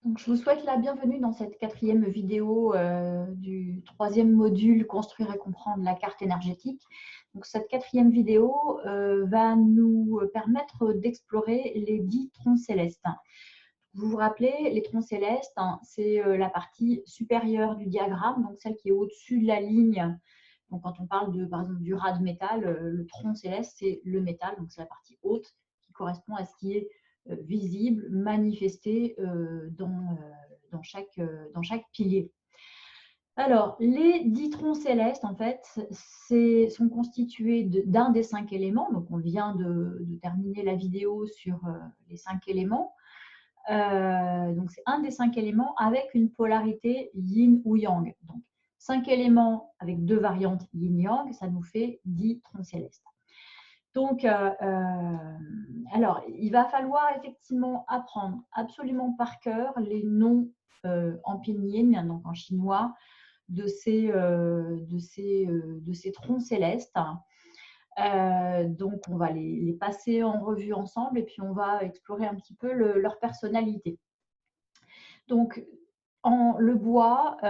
Donc, je vous souhaite la bienvenue dans cette quatrième vidéo du troisième module Construire et comprendre la carte énergétique. Donc, cette quatrième vidéo va nous permettre d'explorer les 10 troncs célestes. Vous vous rappelez, les troncs célestes, hein, c'est la partie supérieure du diagramme, donc celle qui est au-dessus de la ligne. Donc, quand on parle par exemple du ras de métal, le tronc céleste, c'est le métal, donc c'est la partie haute qui correspond à ce qui est visible, manifesté dans chaque pilier. Alors, les 10 troncs célestes, en fait, sont constitués d'un des 5 éléments. Donc, on vient de terminer la vidéo sur les 5 éléments. Donc, c'est un des 5 éléments avec une polarité yin ou yang. Donc, 5 éléments avec 2 variantes yin-yang, ça nous fait 10 troncs célestes. Donc, alors, il va falloir effectivement apprendre absolument par cœur les noms en pinyin, donc en chinois, de ces troncs célestes. Donc, on va les passer en revue ensemble et puis on va explorer un petit peu leur personnalité. Donc, le bois, on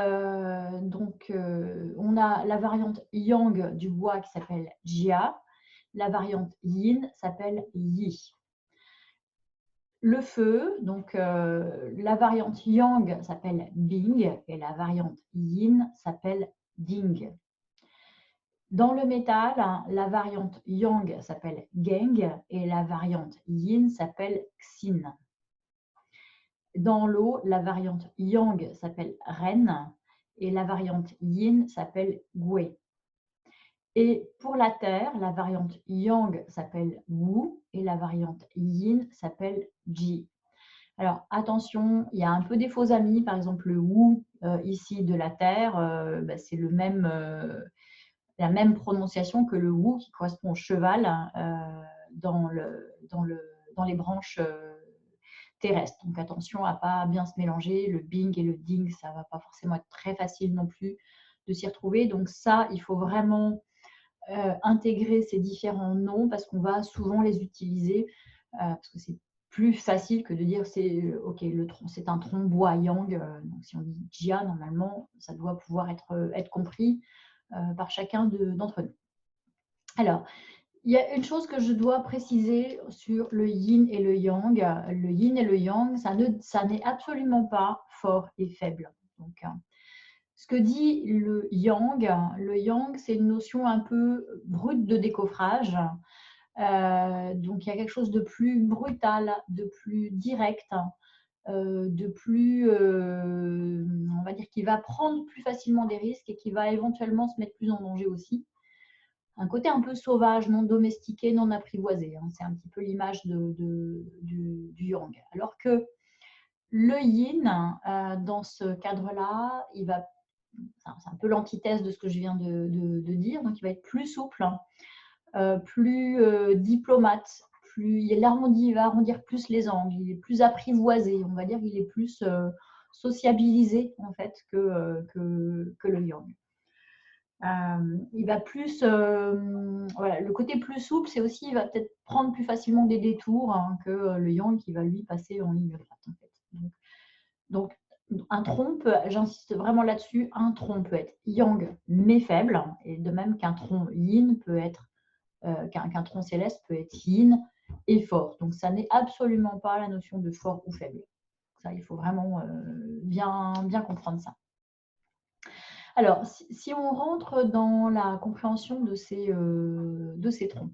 a la variante yang du bois qui s'appelle jia. La variante yin s'appelle yi. Le feu, donc la variante yang s'appelle bing et la variante yin s'appelle ding. Dans le métal, la variante yang s'appelle geng et la variante yin s'appelle xin. Dans l'eau, la variante yang s'appelle ren et la variante yin s'appelle gui. Et pour la terre, la variante yang s'appelle wu et la variante yin s'appelle ji. Alors attention, il y a un peu des faux amis, par exemple le wu ici de la terre, c'est la même prononciation que le wu qui correspond au cheval dans les branches terrestres. Donc attention à ne pas bien se mélanger, le bing et le ding, ça ne va pas forcément être très facile non plus de s'y retrouver. Donc ça, il faut vraiment intégrer ces différents noms parce qu'on va souvent les utiliser parce que c'est plus facile que de dire ok, le tronc, c'est un tronc bois yang. Donc si on dit jia, normalement, ça doit pouvoir être compris par chacun d'entre nous. Alors, il y a une chose que je dois préciser sur le yin et le yang. Le yin et le yang, ça n'est absolument pas fort et faible. Donc, ce que dit le yang, c'est une notion un peu brute de décoffrage. Donc, il y a quelque chose de plus brutal, de plus direct, de plus, on va dire, qui va prendre plus facilement des risques et qui va éventuellement se mettre plus en danger aussi. Un côté un peu sauvage, non domestiqué, non apprivoisé. C'est un petit peu l'image du yang. Alors que le yin, dans ce cadre-là, c'est un peu l'antithèse de ce que je viens de dire, donc il va être plus souple, plus diplomate, il va arrondir plus les angles, il est plus apprivoisé, on va dire qu'il est plus sociabilisé en fait que le yang. Il va plus, voilà, le côté plus souple, c'est aussi, il va peut-être prendre plus facilement des détours que le yang qui va lui passer en ligne droite. En fait. Donc, un tronc j'insiste vraiment là-dessus, un tronc peut être yang mais faible, et de même qu'un tronc yin peut être, qu'un tronc céleste peut être yin et fort. Donc, ça n'est absolument pas la notion de fort ou faible. Ça, il faut vraiment bien comprendre ça. Alors, si on rentre dans la compréhension de ces troncs.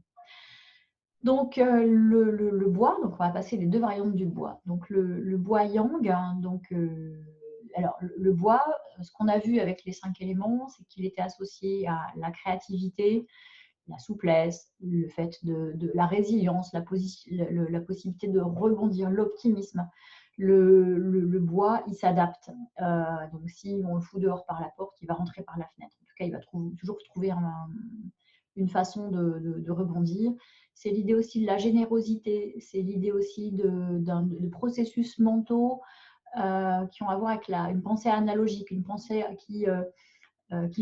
Donc, le bois, donc on va passer les deux variantes du bois. Donc, le bois yang, alors le bois, ce qu'on a vu avec les 5 éléments, c'est qu'il était associé à la créativité, la souplesse, le fait de la résilience, la possibilité de rebondir, l'optimisme. Le bois, il s'adapte. Donc, si on le fout dehors par la porte, il va rentrer par la fenêtre. En tout cas, il va toujours trouver une façon de rebondir. C'est l'idée aussi de la générosité, c'est l'idée aussi de processus mentaux qui ont à voir avec une pensée analogique, une pensée qui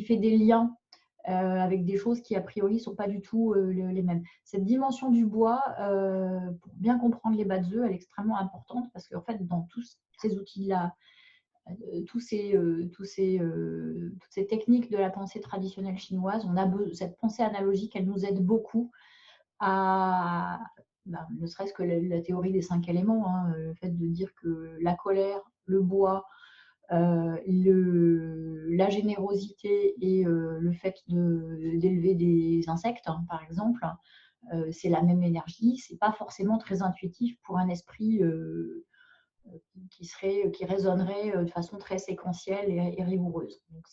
fait des liens avec des choses qui a priori ne sont pas du tout les mêmes. Cette dimension du bois, pour bien comprendre les bas de œufs, elle est extrêmement importante parce qu'en fait, dans tout ce ces outils-là, toutes ces techniques de la pensée traditionnelle chinoise, cette pensée analogique, elle nous aide beaucoup à, ne serait-ce que la théorie des 5 éléments, hein, le fait de dire que la colère, le bois, la générosité et le fait d'élever des insectes, hein, par exemple, c'est la même énergie. C'est pas forcément très intuitif pour un esprit qui résonnerait de façon très séquentielle et rigoureuse. Donc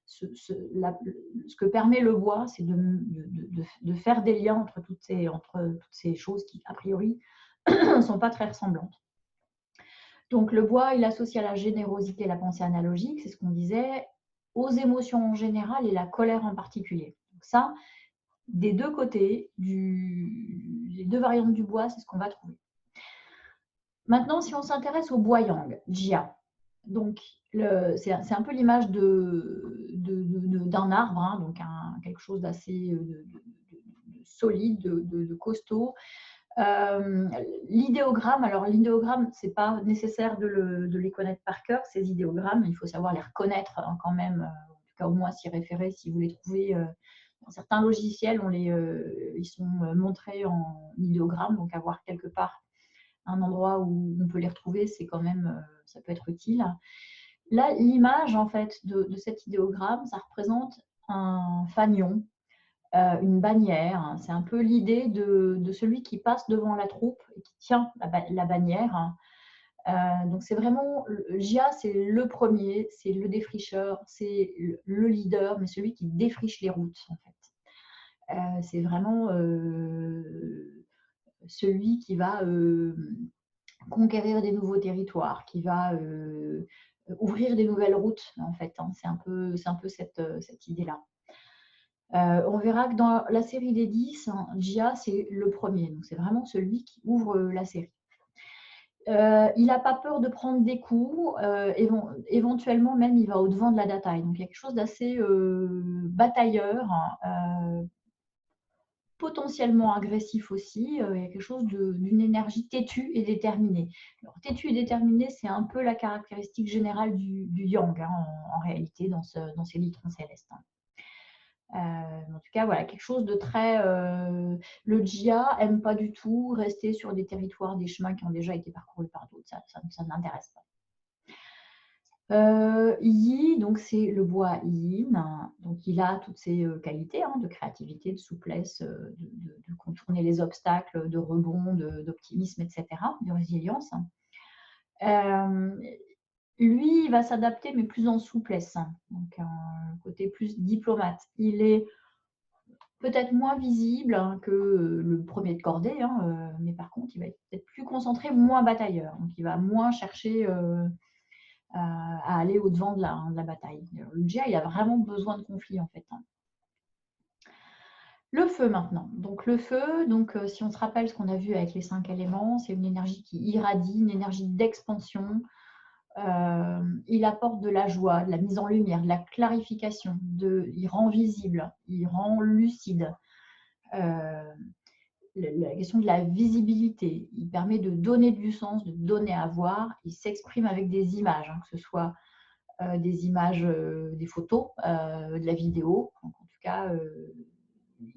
ce que permet le bois, c'est de faire des liens entre toutes ces choses qui, a priori, ne sont pas très ressemblantes. Donc le bois, il associe à la générosité la pensée analogique, c'est ce qu'on disait, aux émotions en général et la colère en particulier. Donc ça, des deux côtés, les deux variantes du bois, c'est ce qu'on va trouver. Maintenant, si on s'intéresse au bois yang, Jia, donc c'est un peu l'image d'un arbre, hein, donc quelque chose d'assez solide, de costaud. L'idéogramme, alors l'idéogramme, c'est pas nécessaire de les connaître par cœur, ces idéogrammes, il faut savoir les reconnaître hein, quand même, en tout cas au moins s'y référer si vous les trouvez. Dans certains logiciels, ils sont montrés en idéogramme, donc avoir quelque part un endroit où on peut les retrouver, c'est quand même, ça peut être utile. Là, l'image en fait de cet idéogramme, ça représente un fanion, une bannière. C'est un peu l'idée de celui qui passe devant la troupe et qui tient la bannière. Donc c'est vraiment, Jia, c'est le premier, c'est le défricheur, c'est le leader, mais celui qui défriche les routes en fait. C'est vraiment celui qui va conquérir des nouveaux territoires, qui va ouvrir des nouvelles routes en fait. Hein. C'est un peu cette idée-là. On verra que dans la série des 10, hein, Jia, c'est le premier. Donc, c'est vraiment celui qui ouvre la série. Il n'a pas peur de prendre des coups. Éventuellement, même, il va au-devant de la bataille. Donc, il y a quelque chose d'assez batailleur, potentiellement agressif aussi. Il y a quelque chose d'une énergie têtue et déterminée. Alors, têtue et déterminée, c'est un peu la caractéristique générale du yang, hein, en réalité, dans ces litrons célestes. En tout cas, voilà, quelque chose de très... le Jia n'aime pas du tout rester sur des territoires, des chemins qui ont déjà été parcourus par d'autres. Ça ne l'intéresse pas. Yi, donc c'est le bois yin. Donc il a toutes ses qualités hein, de créativité, de souplesse, de contourner les obstacles, de rebond, d'optimisme, etc., de résilience. Lui, il va s'adapter, mais plus en souplesse. Donc un côté plus diplomate. Il est peut-être moins visible hein, que le premier de cordée, hein, mais par contre, il va être peut-être plus concentré, moins batailleur. Donc, il va moins chercher à aller au-devant de la bataille. Le Jia, il a vraiment besoin de conflit, en fait. Hein. Le feu, maintenant. Donc, le feu, si on se rappelle ce qu'on a vu avec les 5 éléments, c'est une énergie qui irradie, une énergie d'expansion. Il apporte de la joie, de la mise en lumière, de la clarification, il rend visible, il rend lucide. La question de la visibilité, il permet de donner du sens, de donner à voir, il s'exprime avec des images, hein, que ce soit des images, des photos, de la vidéo, en tout cas,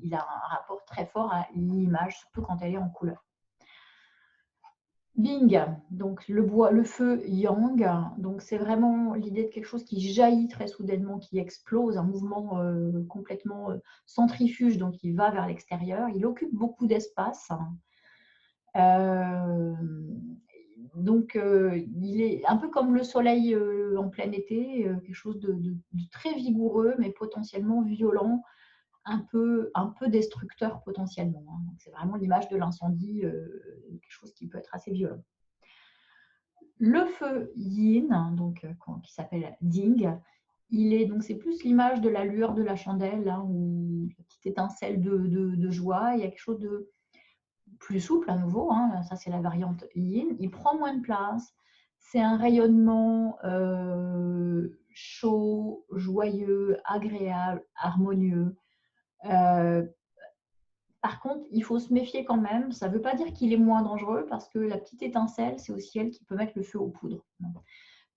il a un rapport très fort à l'image, surtout quand elle est en couleur. Bing, donc le feu yang, donc c'est vraiment l'idée de quelque chose qui jaillit très soudainement, qui explose, un mouvement complètement centrifuge, donc il va vers l'extérieur, il occupe beaucoup d'espace. Donc il est un peu comme le soleil en plein été, quelque chose de très vigoureux, mais potentiellement violent, un peu destructeur potentiellement. Hein. C'est vraiment l'image de l'incendie, quelque chose qui peut être assez violent. Le feu yin, donc, qui s'appelle ding, c'est plus l'image de la lueur de la chandelle, hein, ou une petite étincelle de joie. Il y a quelque chose de plus souple à nouveau, hein, ça c'est la variante yin. Il prend moins de place. C'est un rayonnement chaud, joyeux, agréable, harmonieux. Par contre, il faut se méfier quand même. Ça ne veut pas dire qu'il est moins dangereux parce que la petite étincelle, c'est aussi elle qui peut mettre le feu aux poudres.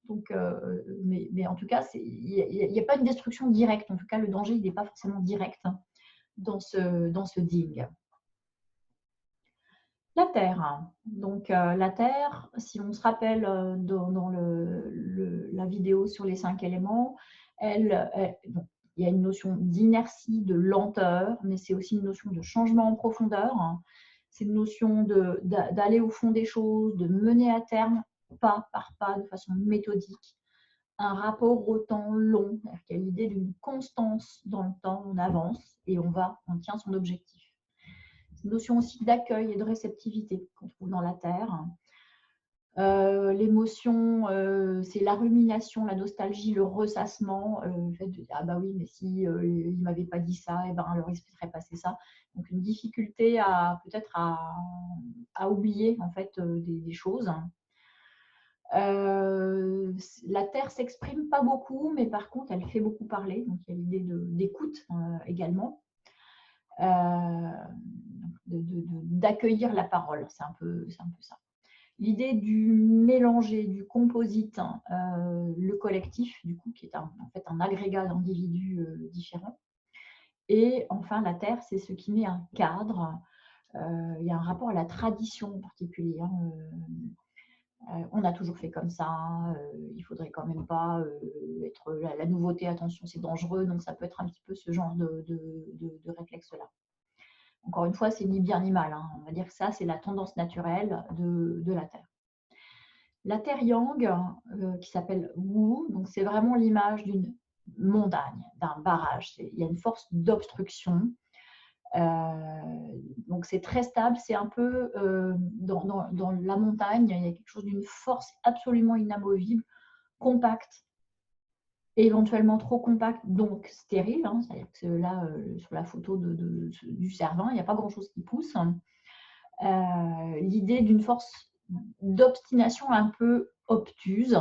Donc, mais en tout cas, il n'y a pas une destruction directe. En tout cas, le danger, il n'est pas forcément direct dans ce digue. La Terre. Donc, la Terre, si on se rappelle dans la vidéo sur les 5 éléments, bon, il y a une notion d'inertie, de lenteur, mais c'est aussi une notion de changement en profondeur. C'est une notion d'aller au fond des choses, de mener à terme, pas par pas, de façon méthodique, un rapport au temps long. Il y a l'idée d'une constance dans le temps, on avance et on tient son objectif. Une notion aussi d'accueil et de réceptivité qu'on trouve dans la Terre. L'émotion, c'est la rumination, la nostalgie, le ressassement, le fait de dire ah bah oui, mais si il ne m'avait pas dit ça, et ben alors il se serait passé ça. Donc une difficulté peut-être à oublier en fait des choses. La Terre s'exprime pas beaucoup, mais par contre elle fait beaucoup parler. Donc il y a l'idée d'écoute également. D'accueillir la parole, c'est un peu ça. L'idée du mélanger, du composite, le collectif, du coup, qui est en fait un agrégat d'individus différents. Et enfin, la Terre, c'est ce qui met un cadre. Il y a un rapport à la tradition en particulier. On a toujours fait comme ça. Il ne faudrait quand même pas être la nouveauté. Attention, c'est dangereux. Donc, ça peut être un petit peu ce genre de réflexe-là. Encore une fois, c'est ni bien ni mal. On va dire que ça, c'est la tendance naturelle de la Terre. La Terre Yang, qui s'appelle Wu, donc c'est vraiment l'image d'une montagne, d'un barrage. Il y a une force d'obstruction. Donc c'est très stable. C'est un peu dans la montagne, il y a quelque chose d'une force absolument inamovible, compacte, éventuellement trop compact, donc stérile. C'est-à-dire que là, sur la photo du Cervin, il n'y a pas grand-chose qui pousse. L'idée d'une force d'obstination un peu obtuse,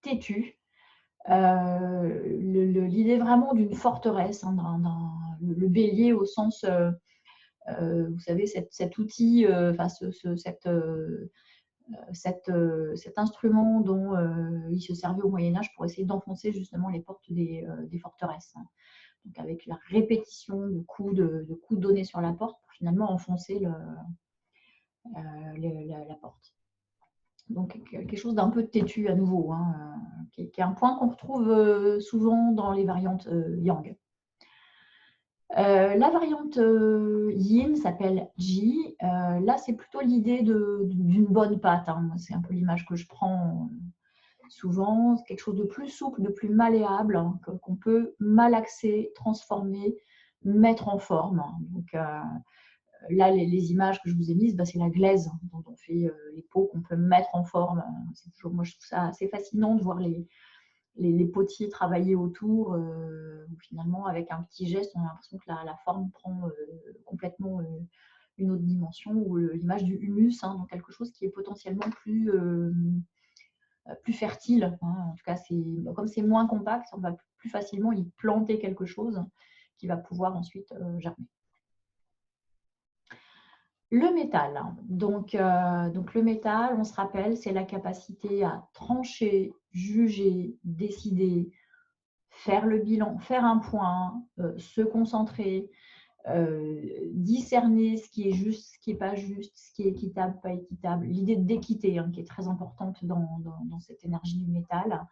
têtue. L'idée vraiment d'une forteresse, le bélier au sens, vous savez, cet outil, cet instrument dont il se servait au Moyen-Âge pour essayer d'enfoncer justement les portes des forteresses. Donc avec la répétition de coups donnés sur la porte pour finalement enfoncer la porte. Donc quelque chose d'un peu têtu à nouveau, qui est un point qu'on retrouve souvent dans les variantes Yang. La variante Yin s'appelle Ji. Là, c'est plutôt l'idée d'une bonne pâte. C'est un peu l'image que je prends souvent. C'est quelque chose de plus souple, de plus malléable, qu'on peut malaxer, transformer, mettre en forme. Donc, là, les images que je vous ai mises, c'est la glaise dont on fait les pots qu'on peut mettre en forme. Moi, je trouve ça assez fascinant de voir les potiers travailler autour, où finalement, avec un petit geste, on a l'impression que la forme prend complètement une autre dimension, ou l'image du humus, donc quelque chose qui est potentiellement plus fertile. En tout cas, comme c'est moins compact, on va plus facilement y planter quelque chose qui va pouvoir ensuite germer. Le métal. Donc le métal, on se rappelle, c'est la capacité à trancher, juger, décider, faire le bilan, faire un point, se concentrer, discerner ce qui est juste, ce qui n'est pas juste, ce qui est équitable, pas équitable. L'idée d'équité qui est très importante dans cette énergie du métal.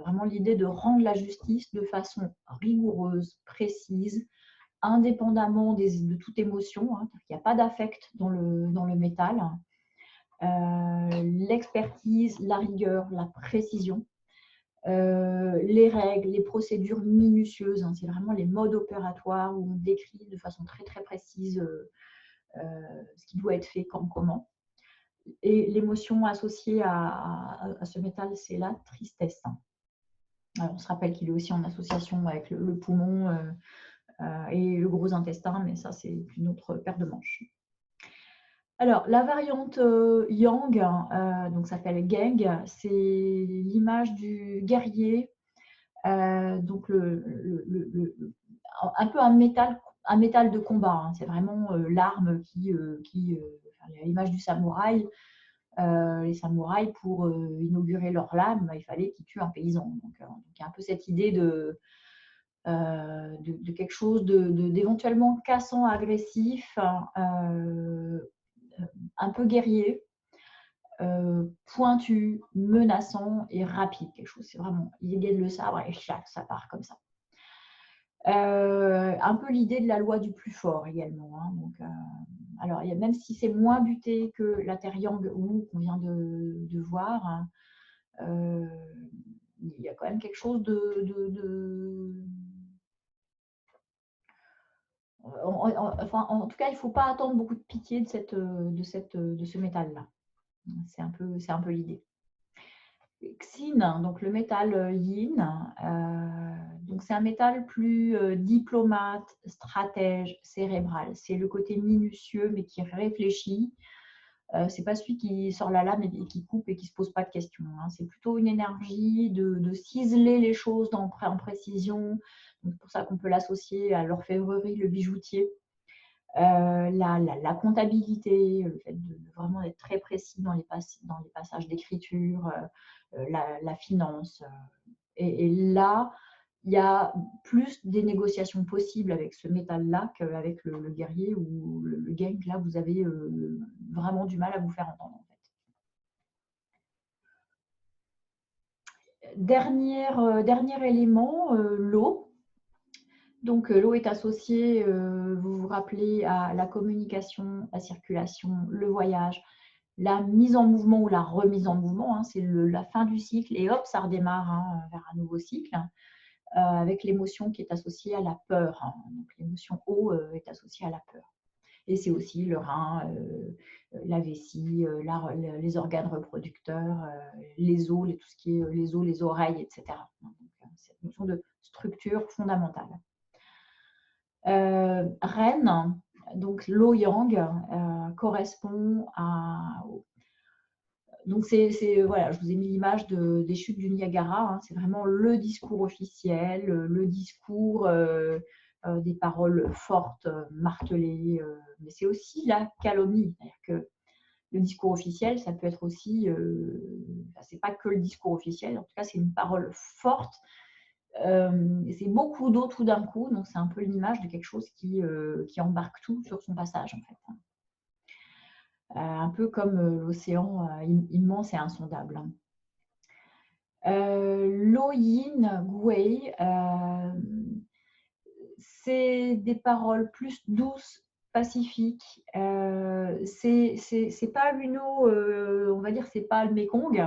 Vraiment l'idée de rendre la justice de façon rigoureuse, précise, indépendamment de toute émotion. Il n'y a pas d'affect dans le métal. L'expertise, la rigueur, la précision. Les règles, les procédures minutieuses, c'est vraiment les modes opératoires où on décrit de façon très très précise ce qui doit être fait comment. Et l'émotion associée à ce métal, c'est la tristesse. Alors, on se rappelle qu'il est aussi en association avec le poumon et le gros intestin, mais ça c'est une autre paire de manches. Alors, la variante Yang, donc s'appelle Geng, c'est l'image du guerrier. Donc un peu un métal de combat. Hein. C'est vraiment l'arme à l'image du samouraï. Les samouraïs, pour inaugurer leur lame, il fallait qu'ils tuent un paysan. Donc, il y a un peu cette idée de quelque chose d'éventuellement cassant, agressif, un peu guerrier, pointu, menaçant et rapide. Quelque chose, c'est vraiment, il gagne le sabre et ça part comme ça. Un peu l'idée de la loi du plus fort également. Hein. Donc, alors, même si c'est moins buté que la terre yang Wu qu'on vient de voir, hein, il y a quand même quelque chose enfin, en tout cas, il ne faut pas attendre beaucoup de pitié de ce métal-là. C'est un peu l'idée. Xin, donc le métal yin, donc c'est un métal plus diplomate, stratège, cérébral. C'est le côté minutieux, mais qui réfléchit. C'est pas celui qui sort la lame et qui coupe et qui se pose pas de questions. Hein. C'est plutôt une énergie de ciseler les choses en précision. C'est pour ça qu'on peut l'associer à l'orfèvrerie, le bijoutier. La comptabilité, le fait de vraiment être très précis dans les passages d'écriture, la finance. Et là, il y a plus des négociations possibles avec ce métal-là qu'avec le guerrier ou le gang. Là, vous avez vraiment du mal à vous faire entendre. En fait. Dernier élément, l'eau. Donc, l'eau est associée, vous vous rappelez, à la communication, la circulation, le voyage, la mise en mouvement ou la remise en mouvement. Hein, c'est la fin du cycle et hop, ça redémarre hein, vers un nouveau cycle. Avec l'émotion qui est associée à la peur. Hein. Donc, l'émotion eau est associée à la peur. Et c'est aussi le rein, la vessie, les organes reproducteurs, les os, tout ce qui est les os, les oreilles, etc. Donc, cette notion de structure fondamentale. Ren, donc l'eau yang, correspond à. Donc, voilà, je vous ai mis l'image des chutes du Niagara. Hein, c'est vraiment le discours officiel, le discours des paroles fortes, martelées. Mais c'est aussi la calomnie. C'est-à-dire que le discours officiel, ça peut être aussi. C'est pas que le discours officiel. En tout cas, c'est une parole forte. C'est beaucoup d'eau tout d'un coup. Donc, c'est un peu l'image de quelque chose qui embarque tout sur son passage, en fait. Un peu comme l'océan immense et insondable. Lo Yin Gui, c'est des paroles plus douces, pacifiques. C'est pas une eau, on va dire, c'est pas le Mékong,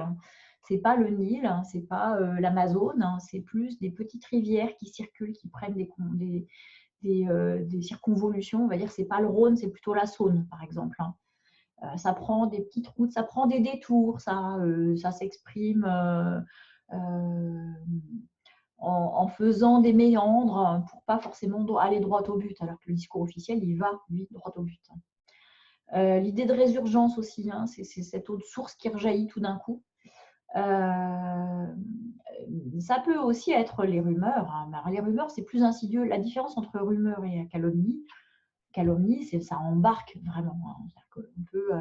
c'est pas le Nil, c'est pas l'Amazone, c'est plus des petites rivières qui circulent, qui prennent des circonvolutions. On va dire, c'est pas le Rhône, c'est plutôt la Saône, par exemple. Hein. Ça prend des petites routes, ça prend des détours, ça s'exprime en faisant des méandres pour pas forcément aller droit au but, alors que le discours officiel, il va, lui, droit au but. L'idée de résurgence aussi, hein, c'est cette eau de source qui rejaillit tout d'un coup. Ça peut aussi être les rumeurs. Hein. Alors, les rumeurs, c'est plus insidieux. La différence entre rumeur et calomnie, ça embarque vraiment. Hein. On peut...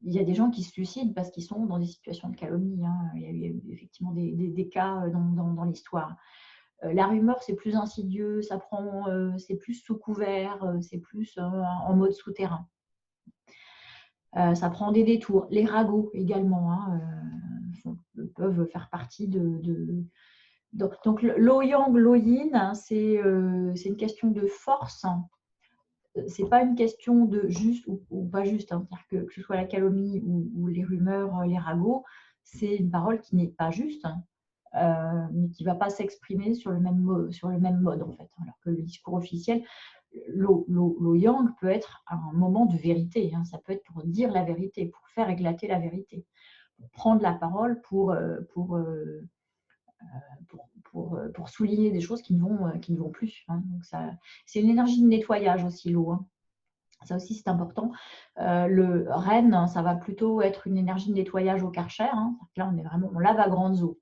il y a des gens qui se suicident parce qu'ils sont dans des situations de calomnie. Hein. Il y a eu effectivement des cas dans l'histoire. La rumeur, c'est plus insidieux, c'est plus sous couvert, c'est plus en mode souterrain. Ça prend des détours. Les ragots également hein, peuvent faire partie de. Donc l'eau yang, l'eau yin, hein, c'est une question de force. C'est pas une question de juste ou pas juste, hein. C'est-à-dire que ce soit la calomnie ou les rumeurs, les ragots, c'est une parole qui n'est pas juste, hein, mais qui ne va pas s'exprimer sur le même mode en fait. Alors que le discours officiel, l'eau yang peut être un moment de vérité, hein. Ça peut être pour dire la vérité, pour faire éclater la vérité, pour prendre la parole pour souligner des choses qui ne vont plus. Hein. Donc c'est une énergie de nettoyage aussi, l'eau. Hein. Ça aussi, c'est important. Le Ren, ça va plutôt être une énergie de nettoyage au Karcher. Hein. Là, on lave à grandes eaux.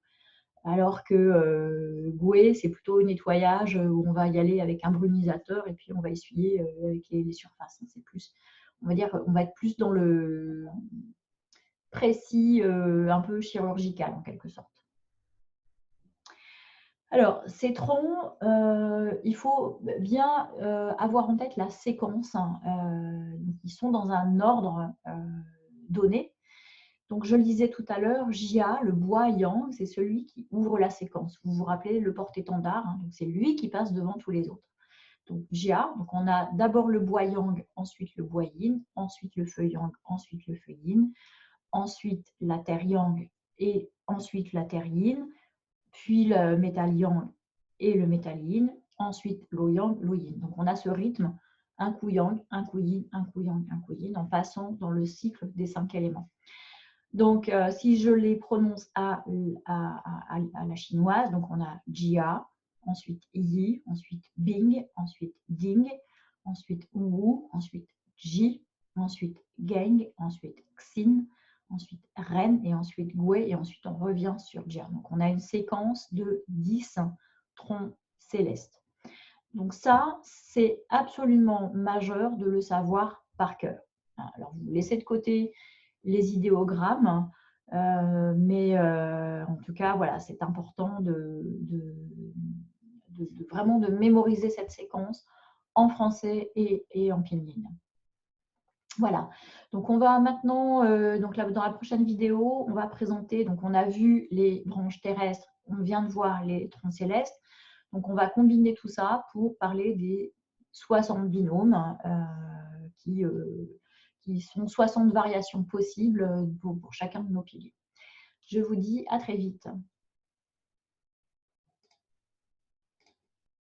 alors que Goué, c'est plutôt un nettoyage où on va y aller avec un brumisateur et puis on va essuyer avec les surfaces. C'est plus, on va dire, on va être plus dans le précis, un peu chirurgical en quelque sorte. Alors, ces troncs, il faut bien avoir en tête la séquence. Ils sont dans un ordre donné. Donc, je le disais tout à l'heure, Jia, le bois yang, c'est celui qui ouvre la séquence. Vous vous rappelez le porte-étendard, hein, c'est lui qui passe devant tous les autres. Donc, Jia, donc on a d'abord le bois yang, ensuite le bois yin, ensuite le feu yang, ensuite le feu yin, ensuite la terre yang et ensuite la terre yin, puis le métal yang et le métal yin, ensuite l'eau yang, l'eau yin. Donc, on a ce rythme, un coup yang, un coup yin, un coup yang, un coup yin, en passant dans le cycle des 5 éléments. Donc, si je les prononce à la chinoise, donc on a Jia, ensuite Yi, ensuite Bing, ensuite Ding, ensuite Wu, ensuite Ji, ensuite Geng, ensuite Xin, ensuite Ren et ensuite Gui et ensuite on revient sur Jia. Donc, on a une séquence de 10 troncs célestes. Donc ça, c'est absolument majeur de le savoir par cœur. Alors, vous laissez de côté les idéogrammes, mais en tout cas, voilà, c'est important vraiment de mémoriser cette séquence en français et en pinyin. Voilà, donc on va maintenant, donc là, dans la prochaine vidéo, on va présenter, donc on a vu les branches terrestres, on vient de voir les troncs célestes, donc on va combiner tout ça pour parler des 60 binômes qui sont 60 variations possibles pour chacun de nos piliers. Je vous dis à très vite.